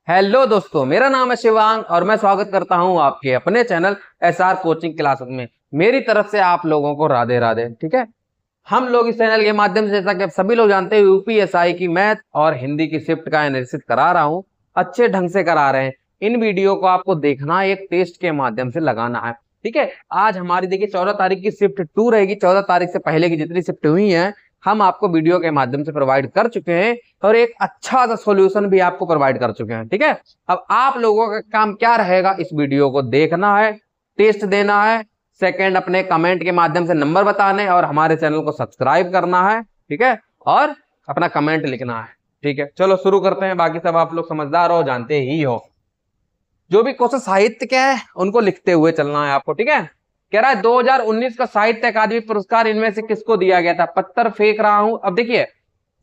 Hello दोस्तों, मेरा नाम है शिवांग और मैं स्वागत करता हूं आपके अपने चैनल एसआर कोचिंग क्लासेस में। मेरी तरफ से आप लोगों को राधे राधे। ठीक है, हम लोग इस चैनल के माध्यम से, जैसा कि आप सभी लोग जानते हैं, यूपीएसआई की मैथ और हिंदी की शिफ्ट का एनालिसिस करा रहा हूं। अच्छे ढंग से करा रहे हैं। इन वीडियो को आपको देखना है, एक टेस्ट के माध्यम से लगाना है। ठीक है, आज हमारी देखिए 14 तारीख की शिफ्ट 2 रहेगी। 14 तारीख से पहले की जितनी शिफ्ट हुई है हम आपको वीडियो के माध्यम से प्रोवाइड कर चुके हैं और एक अच्छा सा सॉल्यूशन भी आपको प्रोवाइड कर चुके हैं। ठीक है, अब आप लोगों का काम क्या रहेगा, इस वीडियो को देखना है, टेस्ट देना है, सेकंड अपने कमेंट के माध्यम से नंबर बताने और हमारे चैनल को सब्सक्राइब करना है। ठीक है, और अपना कमेंट लिखना है। ठीक है, चलो शुरू करते हैं। बाकी सब आप लोग समझदार हो, जानते ही हो। जो भी क्वेश्चन साहित्य के हैं उनको लिखते हुए चलना है आपको। ठीक है, कह रहा है 2019 का साहित्य अकादमी पुरस्कार इनमें से किसको दिया गया था। पत्थर फेंक रहा हूं। अब देखिए,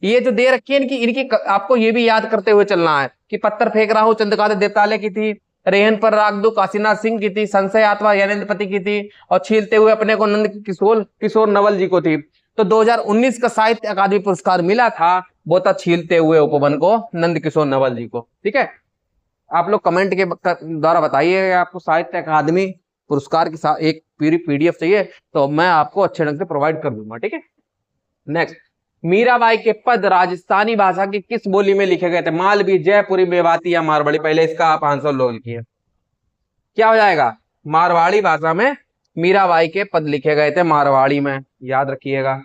ये जो दे रखी है इनकी इनकी आपको ये भी याद करते हुए चलना है कि पत्थर फेंक रहा हूं चंद्रकांत देवताले की थी, रेहन पर राग दू काशीनाथ सिंह की थी, संशय आत्मा ज्ञानेन्द्रपति की थी और छीलते हुए अपने को नंद किशोर किशोर नवल जी को थी। तो 2019 का साहित्य अकादमी पुरस्कार मिला था, वो था छीलते हुए उपवन को नंद किशोर नवल जी को। ठीक है, आप लोग कमेंट के द्वारा बताइए आपको साहित्य अकादमी पुरस्कार की एक पूरी पीडीएफ चाहिए तो मैं आपको अच्छे ढंग से प्रोवाइड कर दूंगा। ठीक है, नेक्स्ट, मीराबाई के पद राजस्थानी भाषा की किस बोली में लिखे गए थे। मालवी, जयपुरी, मेवाती या मारवाड़ी। पहले इसका आप आंसर लोग लिखिए, क्या हो जाएगा। मारवाड़ी भाषा में मीराबाई के पद लिखे गए थे, मारवाड़ी में, याद रखिएगा।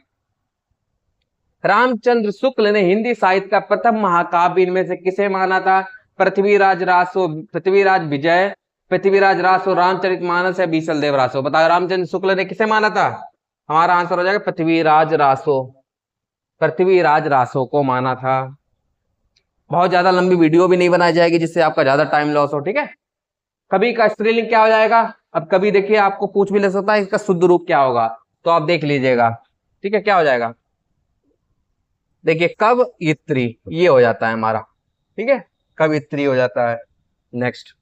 रामचंद्र शुक्ल ने हिंदी साहित्य का प्रथम महाकाव्य इनमें से किसे माना था। पृथ्वीराज रासो, पृथ्वीराज विजय, पृथ्वीराज रासो, रामचरितमानस या बीसल देव रासो। बताओ, रामचंद्र शुक्ल ने किसे माना था। हमारा आंसर हो जाएगा पृथ्वीराज रासो। पृथ्वीराज रासो को माना था। बहुत ज्यादा लंबी वीडियो भी नहीं बनाई जाएगी जिससे आपका ज्यादा टाइम लॉस हो। ठीक है, कभी का स्त्रीलिंग क्या हो जाएगा। अब कभी देखिए आपको पूछ भी ले सकता है इसका शुद्ध रूप क्या होगा, तो आप देख लीजिएगा। ठीक है, क्या हो जाएगा, देखिए कवयित्री ये हो जाता है हमारा। ठीक है, कवयित्री हो जाता है। नेक्स्ट,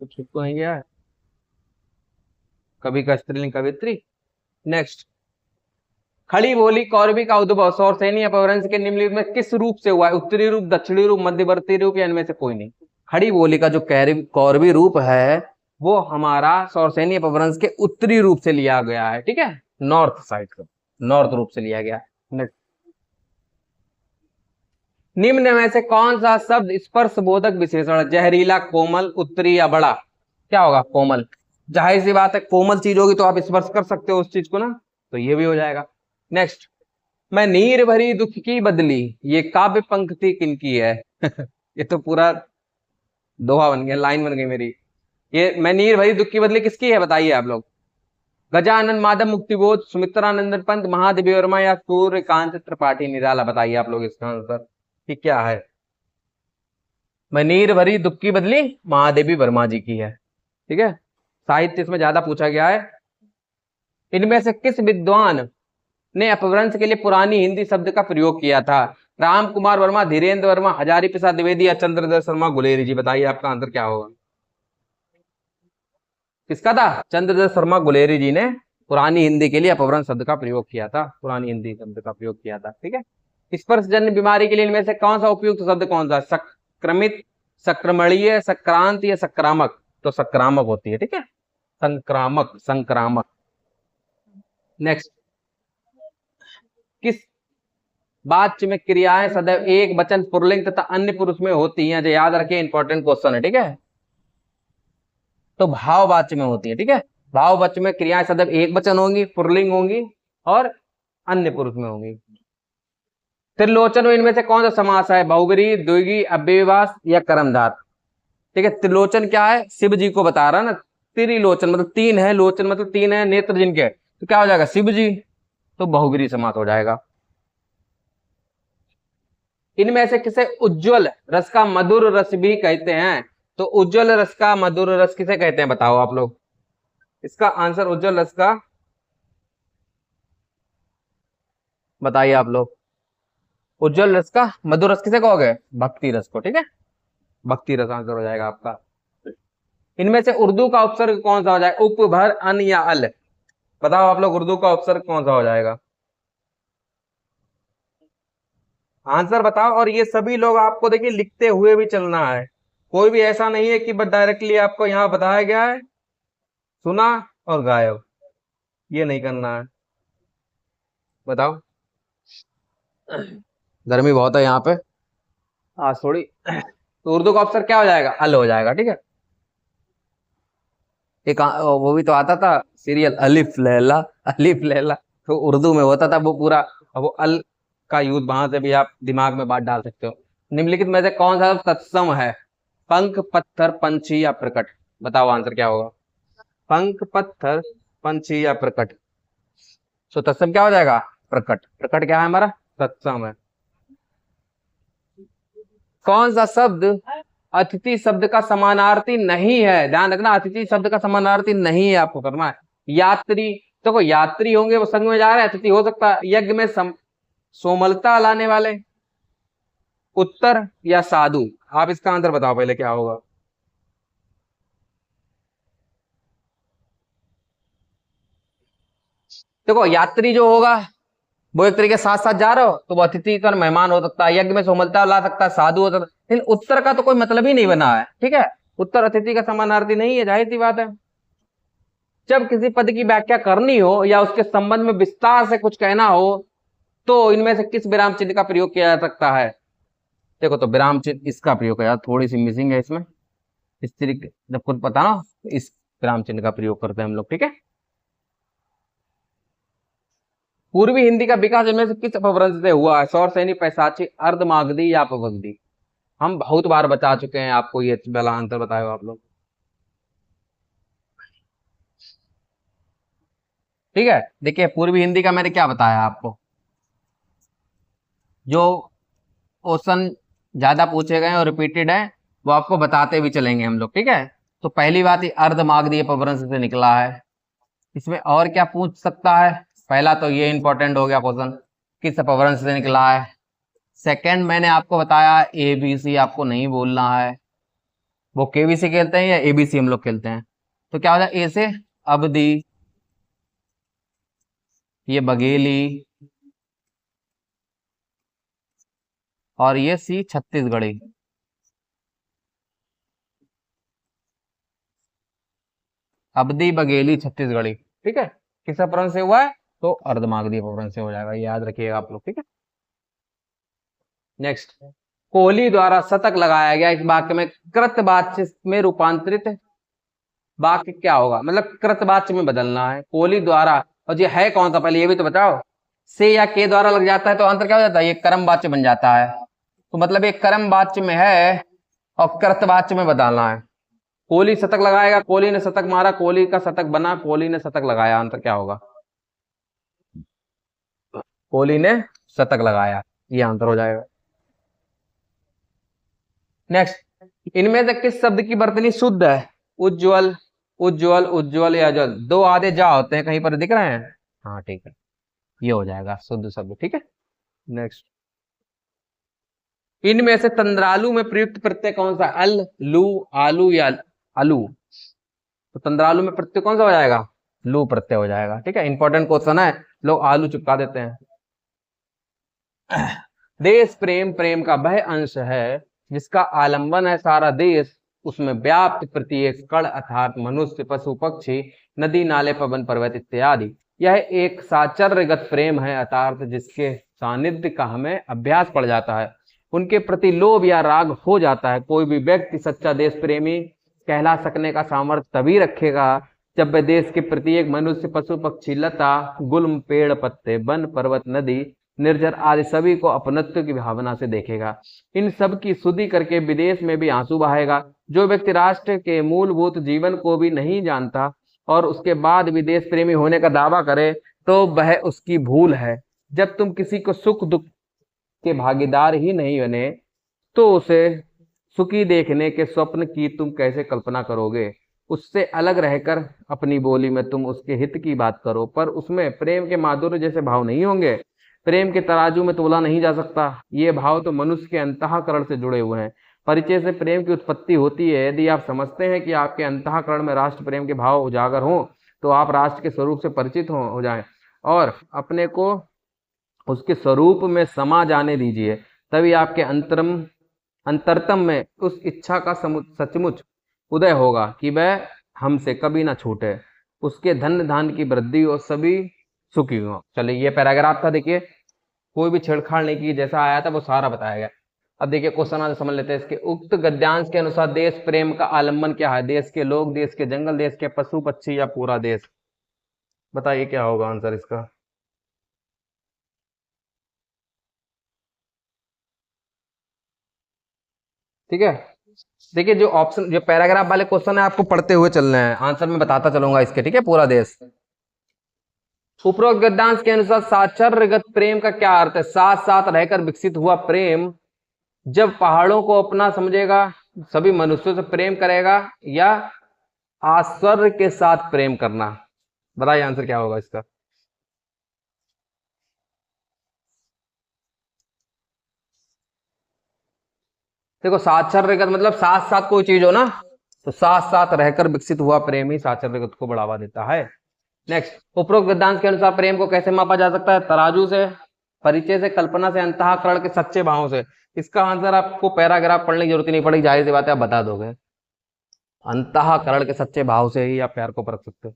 कुछ तो नहीं गया है, कवि का स्त्रीलिंग कवित्री। नेक्स्ट, खड़ी बोली कौरवी का उद्भव सौरसेनी अपभ्रंश के निम्नलिखित में किस रूप से हुआ है। उत्तरी रूप, दक्षिणी रूप, मध्यवर्ती रूप या इनमें से कोई नहीं। खड़ी बोली का जो कौरवी रूप है वो हमारा सौरसेनी अपभ्रंश के उत्तरी रूप से लिया गया है। ठीक है, नॉर्थ साइड का, नॉर्थ रूप से लिया गया। नेक्स्ट, निम्न में से कौन सा शब्द स्पर्श बोधक विशेषण है। जहरीला, कोमल, उत्तरी या बड़ा। क्या होगा, कोमल। जाहिर सी बात है, कोमल चीज होगी तो आप स्पर्श कर सकते हो उस चीज को ना, तो ये भी हो जाएगा। नेक्स्ट, मैं नीर भरी दुख की बदली, ये काव्य पंक्ति किनकी है। ये तो पूरा दोहा बन गया, लाइन बन गई मेरी। ये मैं नीर भरी दुख की बदली किसकी है, बताइए आप लोग। गजानन माधव, मुक्तिबोध, सुमित्रानंदन पंत, महादेवी वर्मा या सूर्यकांत त्रिपाठी निराला। बताइए आप लोग इसका आंसर कि क्या है। मैं नीर भरी दुख की बदली महादेवी वर्मा जी की है। ठीक है, साहित्य इसमें ज्यादा पूछा गया है। इनमें से किस विद्वान ने अपभ्रंश के लिए पुरानी हिंदी शब्द का प्रयोग किया था। राम कुमार वर्मा, धीरेन्द्र वर्मा, हजारी प्रसाद द्विवेदी या चंद्रधर शर्मा गुलेरी जी। बताइए आपका आंसर क्या होगा। किसका था, चंद्रधर शर्मा गुलेरी जी ने पुरानी हिंदी के लिए अपभ्रंश शब्द का प्रयोग किया था, पुरानी हिंदी शब्द का प्रयोग किया था। ठीक है, स्पर्शजन्य बीमारी के लिए इनमें से कौन सा उपयुक्त शब्द कौन सा। संक्रमित, संक्रमणीय, संक्रांत या संक्रामक। तो संक्रामक होती है। ठीक है, संक्रामक, संक्रामक। नेक्स्ट, किस वाच्य में क्रियाएं सदैव एक वचन पुल्लिंग तथा अन्य पुरुष में होती हैं। जो याद रखिए, इंपॉर्टेंट क्वेश्चन है। ठीक है, तो भाववाच्य में होती है। ठीक है, भाववाच्य में क्रियाएं सदैव एक वचन होंगी, पुल्लिंग होंगी और अन्य पुरुष में होंगी। त्रिलोचन में इनमें से कौन सा समास है। बहुब्रीहि, द्विगु, अव्ययवाच या कर्मधार। ठीक है, त्रिलोचन क्या है, शिव जी को बता रहा है ना। त्रिलोचन मतलब तीन है, लोचन मतलब तीन है नेत्र जिनके, तो क्या हो जाएगा, शिव जी, तो बहुब्रीहि समास हो जाएगा। इनमें से किसे उज्ज्वल रस का मधुर रस भी कहते हैं। तो उज्ज्वल रस का मधुर रस किसे कहते हैं, बताओ आप लोग। इसका आंसर उज्ज्वल रस का, बताइए आप लोग। उज्ज्वल रस का मधुर रस किसे कहोगे, भक्ति रस को। ठीक है, भक्ति रस आंसर हो जाएगा आपका। इनमें से उर्दू का उपसर्ग कौन सा हो जाएगा। उप, भर, अन या अल। बताओ आप लोग, उर्दू का उपसर्ग कौन सा हो जाएगा। आंसर बताओ। और ये सभी लोग आपको देखिए लिखते हुए भी चलना है, कोई भी ऐसा नहीं है कि बस डायरेक्टली आपको यहाँ बताया गया है, सुना और गायब, ये नहीं करना है। बताओ। गर्मी बहुत है यहाँ पे आज थोड़ी। तो उर्दू का अक्षर क्या हो जाएगा? अल हो जाएगा, ठीक है। एक वो भी तो आता था सीरियल, अलिफ लैला अलिफ लैला, तो उर्दू में होता था वो पूरा। वो अल का यूज वहां से भी आप दिमाग में बात डाल सकते हो। निम्नलिखित में से कौन सा तत्सम है? पंख, पत्थर, पंछी या प्रकट? बताओ आंसर क्या होगा? पंख, पत्थर, पंछी या प्रकट? तो तत्सम क्या हो जाएगा? प्रकट। प्रकट क्या है हमारा? तत्सम है। कौन सा शब्द अतिथि शब्द का समानार्थी नहीं है? ध्यान रखना, अतिथि शब्द का समानार्थी नहीं है, आपको करना है। यात्री, देखो यात्री होंगे वो संग में जा रहे हैं, अतिथि हो सकता है। यज्ञ में सोमलता लाने वाले, उत्तर या साधु? आप इसका आंसर बताओ पहले क्या होगा। देखो यात्री जो होगा वो एक तरीके साथ साथ जा रहे हो तो वो अतिथि का मेहमान हो सकता है, यज्ञ में सोमलता ला सकता है, साधु हो सकता है। लेकिन उत्तर का तो कोई मतलब ही नहीं बना है, ठीक है। उत्तर अतिथि का समानार्थी नहीं है, जाहिर सी बात है। जब किसी पद की व्याख्या करनी हो या उसके संबंध में विस्तार से कुछ कहना हो तो इनमें से किस विराम चिन्ह का प्रयोग किया जा सकता है? देखो तो विराम चिन्ह इसका प्रयोग किया, थोड़ी सी मिसिंग है इसमें। इस तरीके जब खुद पता ना, इस विराम चिन्ह का प्रयोग करते हैं हम लोग, ठीक है। पूर्वी हिंदी का विकास इनमें से किस अपभ्रंश से हुआ है? सौर सैनी, पैशाची, अर्धमागधी या अपभक्ति? हम बहुत बार बता चुके हैं आपको, ये पहला आंसर बताओ आप लोग, ठीक है। देखिए पूर्वी हिंदी का मैंने क्या बताया आपको, जो क्वेश्चन ज्यादा पूछे गए और रिपीटेड है वो आपको बताते भी चलेंगे हम लोग, ठीक है। तो पहली बात, ये अर्धमागधी अपभ्रंश से निकला है। इसमें और क्या पूछ सकता है? पहला तो ये इंपॉर्टेंट हो गया क्वेश्चन, किस अपभ्रंश से निकला है। सेकंड मैंने आपको बताया एबीसी आपको नहीं बोलना है, वो केबीसी खेलते हैं या एबीसी हम लोग खेलते हैं। तो क्या हो जाए, ए से अवधि, ये बघेली, और ये सी छत्तीसगढ़ी। अवधि, बघेली, छत्तीसगढ़ी, ठीक है। किस अपभ्रंश से हुआ है? तो अर्धमागधी अपभ्रंश से हो जाएगा, ये याद रखिएगा आप लोग, ठीक है। नेक्स्ट, कोहली द्वारा शतक लगाया गया इस वाक्य में कृतवाच्य में रूपांतरित वाक्य क्या होगा? मतलब कृतवाच्य में बदलना है, कोहली द्वारा। और ये है कौन सा, पहले ये भी तो बताओ। से या के द्वारा लग जाता है तो अंतर क्या हो जाता है? ये कर्म वाच्य बन जाता है। तो मतलब एक कर्म वाच्य में है और कृतवाच्य में बदलना है। कोहली शतक लगाएगा, कोहली ने शतक मारा, कोहली का शतक बना, कोहली ने शतक लगाया, अंतर क्या होगा? कोहली ने शतक लगाया, ये आंसर हो जाएगा। नेक्स्ट, इनमें से किस शब्द की वर्तनी शुद्ध है? उज्जवल, उज्जवल, उज्जवल या जल? दो आधे जा होते हैं, कहीं पर दिख रहे हैं? हाँ ठीक है, ये हो जाएगा शुद्ध शब्द, ठीक है। नेक्स्ट, इनमें से तंद्रालु में प्रयुक्त प्रत्यय कौन सा? अल, लू, आलू या अलू? तो तंद्रालु में प्रत्यय कौन सा हो जाएगा? लू प्रत्यय हो जाएगा, ठीक है। इंपॉर्टेंट क्वेश्चन है, लोग आलू चिपका देते हैं। देश प्रेम प्रेम का वह अंश है जिसका आलंबन है सारा देश, उसमें व्याप्त प्रत्येक कण अर्थात मनुष्य, पशु, पक्षी, नदी, नाले, पवन, पर्वत इत्यादि। यह एक साचर्यगत प्रेम है अर्थात जिसके सानिध्य का हमें अभ्यास पड़ जाता है, उनके प्रति लोभ या राग हो जाता है। कोई भी व्यक्ति सच्चा देश प्रेमी कहला सकने का सामर्थ्य तभी रखेगा जब वह देश के प्रत्येक मनुष्य, पशु, पक्षी, लता, गुल्म, पेड़, पत्ते, वन, पर्वत, नदी, निर्जर आदि सभी को अपनत्व की भावना से देखेगा। इन सब की शुद्धि करके विदेश में भी आंसू बहाएगा। जो व्यक्ति राष्ट्र के मूलभूत जीवन को भी नहीं जानता और उसके बाद विदेश प्रेमी होने का दावा करे तो वह उसकी भूल है। जब तुम किसी को सुख दुख के भागीदार ही नहीं बने तो उसे सुखी देखने के स्वप्न की तुम कैसे कल्पना करोगे? उससे अलग रहकर अपनी बोली में तुम उसके हित की बात करो, पर उसमें प्रेम के माधुर्य जैसे भाव नहीं होंगे। प्रेम के तराजू में तोला नहीं जा सकता। ये भाव तो मनुष्य के अंतःकरण से जुड़े हुए हैं। परिचय से प्रेम की उत्पत्ति होती है। यदि आप समझते हैं कि आपके अंतःकरण में राष्ट्र प्रेम के भाव उजागर हों तो आप राष्ट्र के स्वरूप से परिचित हो जाएं और अपने को उसके स्वरूप में समा जाने दीजिए। तभी आपके अंतरतम में उस इच्छा का सचमुच उदय होगा कि वह हमसे कभी ना छूटे, उसके धन धान की वृद्धि और सभी सुखी हो। चलिए ये पैराग्राफ था, देखिए कोई भी छेड़छाड़ नहीं की, जैसा आया था वो सारा बताया गया। अब देखिए क्वेश्चन आंसर समझ लेते हैं इसके। उक्त गद्यांश के अनुसार देश प्रेम का आलम्बन क्या है? देश के लोग, देश के जंगल, देश के पशु पक्षी या पूरा देश? बताइए क्या होगा आंसर इसका। ठीक है, देखिए जो ऑप्शन, जो पैराग्राफ वाले क्वेश्चन है आपको पढ़ते हुए चलना है, आंसर मैं बताता चलूंगा इसके। ठीक है, पूरा देश। उपरोक्त गद्यांश के अनुसार साचर्यगत प्रेम का क्या अर्थ है? साथ साथ रहकर विकसित हुआ प्रेम, जब पहाड़ों को अपना समझेगा, सभी मनुष्यों से प्रेम करेगा, या आश्चर्य के साथ प्रेम करना? बताइए आंसर क्या होगा इसका। देखो साचर्यगत मतलब साथ साथ कोई चीज हो ना, तो साथ साथ रहकर विकसित हुआ प्रेम ही साचर्यगत को बढ़ावा देता है। नेक्स्ट, उपरोक्त गद्यांश के अनुसार प्रेम को कैसे मापा जा सकता है? तराजू से, परिचय से, कल्पना से, अंतःकरण के सच्चे भावों से। इसका आंसर आपको पैराग्राफ पढ़ने की जरूरत नहीं पड़ेगी, जाहिर सी बात है आप बता दोगे। अंतःकरण के सच्चे भाव से ही आप प्यार को परख सकते हो।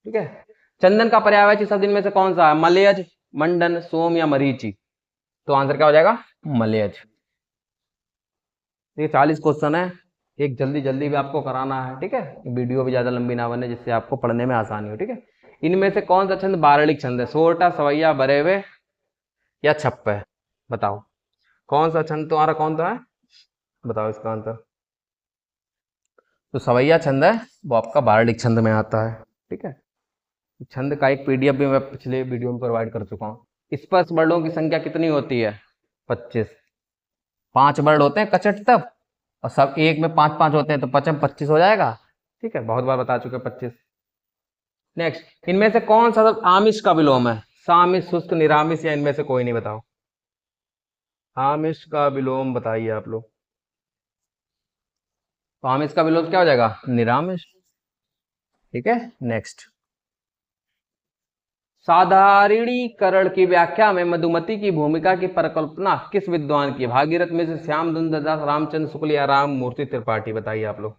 ठीक है, चंदन का पर्यायवाची शब्द इनमें से कौन सा है? मलयज, मंडन, सोम या मरीचि? तो आंसर क्या हो जाएगा? मलयज। ये 40 क्वेश्चन है, एक जल्दी जल्दी भी आपको कराना है। ठीक है, वीडियो भी ज्यादा लंबी ना बने, जिससे आपको पढ़ने में आसानी हो। ठीक है, इनमें से कौन सा छंद बारलिक छंद है? सोरठा, सवैया, बरेवे या छप्पे? बताओ कौन सा छंद तुम्हारा कौन सा है, बताओ इसका आंसर। तो सवैया छंद है वो आपका बारलिक छंद में आता है। ठीक है, छंद का एक पीडीएफ भी मैं पिछले वीडियो में प्रोवाइड कर चुका हूँ। स्पर्श वर्णों की संख्या कितनी होती है? 25। 5 वर्ड होते हैं कचट तब, और सब एक में 5 5 होते हैं, तो 5 25 हो जाएगा। ठीक है, बहुत बार बता चुके 25। नेक्स्ट, इनमें से कौन सा शब्द आमिष का विलोम है? सामिष, शुष्क, निरामिष या इनमें से कोई नहीं? बताओ आमिष का विलोम बताइए आप लोग। तो आमिष का विलोम क्या हो जाएगा? निरामिष। ठीक है, नेक्स्ट, साधारणीकरण की व्याख्या में मधुमति की भूमिका की परिकल्पना किस विद्वान की? भागीरथ मिश्र, श्याम सुंदर दास, रामचंद्र शुक्ल या राम मूर्ति त्रिपाठी? बताइए आप लोग।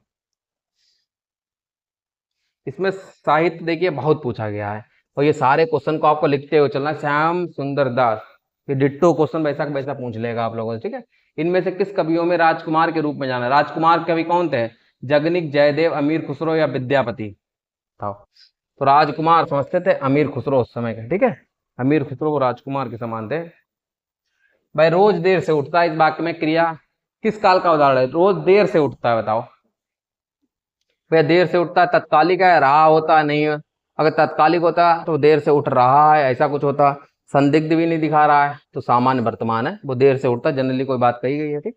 इसमें साहित्य देखिए बहुत पूछा गया है, और ये सारे क्वेश्चन को आपको लिखते हुए चलना। श्याम सुंदर दास, ये डिट्टो क्वेश्चन वैसा का वैसा पूछ लेगा आप लोगों से। ठीक है, इनमें से किस कवियों में राजकुमार के रूप में जाना? राजकुमार कवि कौन थे? जगनिक, जयदेव, अमीर खुसरो या विद्यापति? बताओ। तो राजकुमार समझते थे अमीर खुसरो उस समय के। ठीक है, अमीर खुसरो वो राजकुमार के समान थे। भाई रोज देर से उठता है, इस वाक्य में क्रिया किस काल का उदाहरण है? रोज देर से उठता है, बताओ। वह देर से उठता है तत्कालिक है, रहा होता है नहीं है। अगर तत्कालिक होता तो देर से उठ रहा है ऐसा कुछ होता। संदिग्ध भी नहीं दिखा रहा है, तो सामान्य वर्तमान है, वो देर से उठता, जनरली कोई बात कही गई है। ठीक,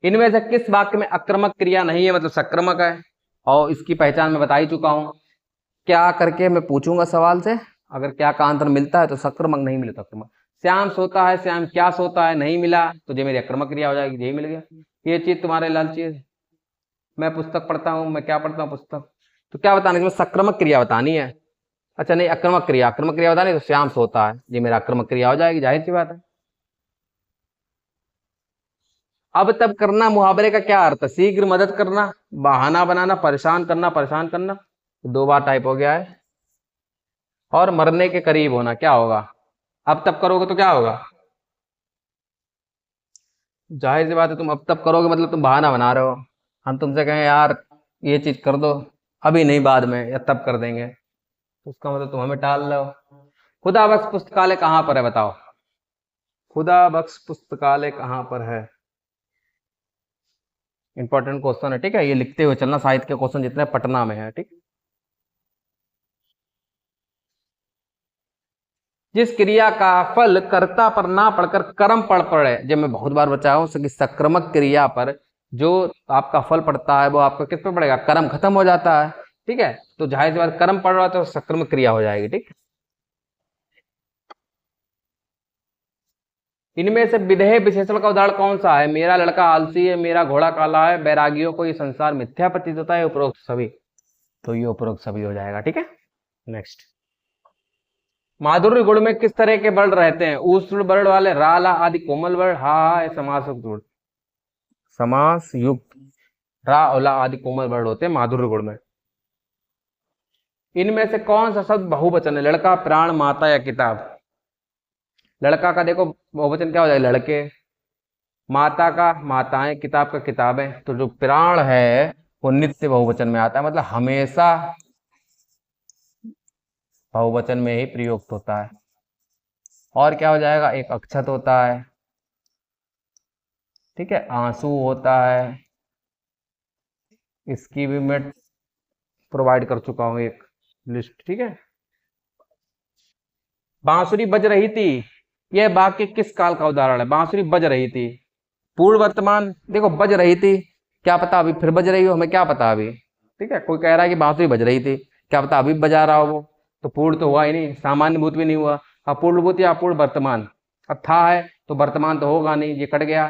इनमें से किस वाक्य में आक्रमक क्रिया नहीं है, मतलब सक्रमक है? और इसकी पहचान मैं बता ही चुका हूं, क्या करके मैं पूछूंगा सवाल से, अगर क्या का आंसर मिलता है तो सक्रमक, नहीं मिले तो आक्रमक। श्याम सोता है, श्याम क्या सोता है, नहीं मिला तो ये मेरी आक्रमक क्रिया हो जाएगी, यही मिल गया। ये चीज तुम्हारे लालची है। मैं पुस्तक पढ़ता हूँ, मैं क्या पढ़ता हूँ? पुस्तक। तो क्या बताना है? सक्रमक क्रिया बतानी है। अच्छा नहीं, आक्रमक क्रिया, आक्रमक क्रिया बतानी, तो श्याम सोता है ये मेरा आक्रमक क्रिया हो जाएगी, जाहिर सी बात है। अब तब करना मुहावरे का क्या अर्थ है? शीघ्र मदद करना, बहाना बनाना, परेशान करना, परेशान करना। तो 2 बार टाइप हो गया है। और मरने के करीब होना क्या होगा? अब तब करोगे तो क्या होगा? जाहिर सी बात है, तुम अब तब करोगे मतलब तुम बहाना बना रहे हो। हम तुमसे कहें यार ये चीज कर दो, अभी नहीं बाद में, या तब कर देंगे, तो उसका मतलब तुम हमें टाल रहे हो। खुदा बख्श पुस्तकालय कहाँ पर है? बताओ, खुदा बख्श पुस्तकालय कहाँ पर है? इंपॉर्टेंट क्वेश्चन है। ठीक है, ये लिखते हुए चलना, साहित्य के क्वेश्चन जितने पटना में है। ठीक, जिस क्रिया का फल कर्ता पर ना पड़कर कर्म पर पड़े, जब मैं बहुत बार बचाया हूं कि सक्रमक क्रिया पर जो आपका फल पड़ता है वो आपका किस पे पड़ेगा? कर्म खत्म हो जाता है। ठीक है, तो जाहिर सी बात कर्म पड़ रहा है तो सक्रमक क्रिया हो जाएगी। ठीक, इनमें से विधेय विशेषण का उदाहरण कौन सा है? मेरा लड़का आलसी है, मेरा घोड़ा काला है, बैरागियों को ये संसार मिथ्या प्रतीत होता है, उपरोक्त सभी। तो ये उपरोक्त सभी हो जाएगा। ठीक है, नेक्स्ट, माधुर्य गुण में किस तरह के वर्ण रहते हैं? उष्ण वर्ण वाले, रा ला आदि कोमल वर्ण, हा समास युक्त वर्ण, समास युक्त रा और ला आदि कोमल वर्ण होते हैं माधुर्य गुण में। इनमें से कौन सा शब्द बहुवचन है? लड़का, प्राण, माता या किताब? लड़का का देखो बहुवचन क्या हो जाएगा? लड़के। माता का माताएं, किताब का किताबें। तो जो प्राण है वो नित्य बहुवचन में आता है, मतलब हमेशा बहुवचन में ही प्रयुक्त होता है। और क्या हो जाएगा? एक अक्षत होता है, ठीक है, आंसू होता है, इसकी भी मैं प्रोवाइड कर चुका हूं एक लिस्ट, ठीक है। बांसुरी बज रही थी, यह वाक्य किस काल का उदाहरण है? बांसुरी बज रही थी, पूर्ण वर्तमान। देखो बज रही थी, क्या पता अभी फिर बज रही हो, हमें क्या पता अभी, ठीक है। कोई कह रहा है कि बांसुरी बज रही थी, क्या पता अभी बजा रहा हो वो, तो पूर्ण तो हुआ ही नहीं, सामान्य भूत भी नहीं हुआ। अपूर्ण भूत या अपूर्ण वर्तमान, अब था है तो वर्तमान तो होगा नहीं, ये कट गया।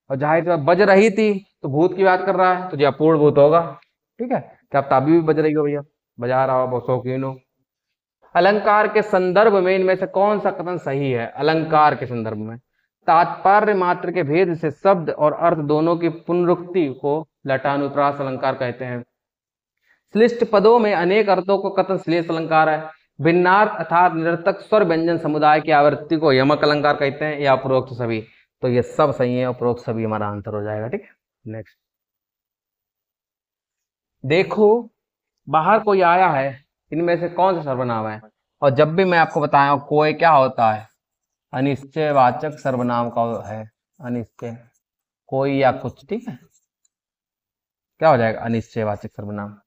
और जाहिर सी बज रही थी तो भूत की बात कर रहा है, तो ये अपूर्ण भूत होगा, ठीक है। क्या पता अभी भी बज रही हो भैया, बजा रहा हो, बहुत शौकीन हो। अलंकार के संदर्भ में इनमें से कौन सा कथन सही है? अलंकार के संदर्भ में तात्पर्य मात्र के भेद से शब्द और अर्थ दोनों की पुनरुक्ति को लटानुप्रास अलंकार कहते हैं। श्लिष्ट पदों में अनेक अर्थों को कथन श्लेष अलंकार है। भिन्नार्थ अर्थात निरर्थक स्वर व्यंजन समुदाय की आवृत्ति को यमक अलंकार कहते हैं, या उपरोक्त सभी। तो ये सब सही है, उपरोक्त सभी हमारा आंसर हो जाएगा, ठीक है। नेक्स्ट देखो, बाहर कोई आया है, इनमें से कौन सा सर्वनाम है? और जब भी मैं आपको बताया कोई क्या होता है, अनिश्चयवाचक सर्वनाम का है, अनिश्चय, कोई या कुछ, ठीक है, क्या हो जाएगा? अनिश्चयवाचक सर्वनाम।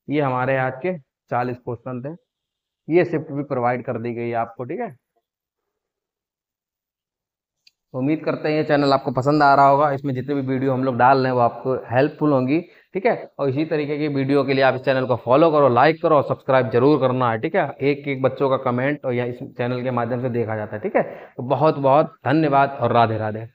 ये हमारे आज के 40 क्वेश्चन थे, ये शिफ्ट भी प्रोवाइड कर दी गई है आपको, ठीक है। उम्मीद करते हैं ये चैनल आपको पसंद आ रहा होगा, इसमें जितने भी वीडियो हम लोग डाल रहे हैं वो आपको हेल्पफुल होंगी, ठीक है। और इसी तरीके की वीडियो के लिए आप इस चैनल को फॉलो करो, लाइक करो और सब्सक्राइब जरूर करना है, ठीक है। एक एक बच्चों का कमेंट और या इस चैनल के माध्यम से देखा जाता है, ठीक है। तो बहुत बहुत धन्यवाद और राधे राधे।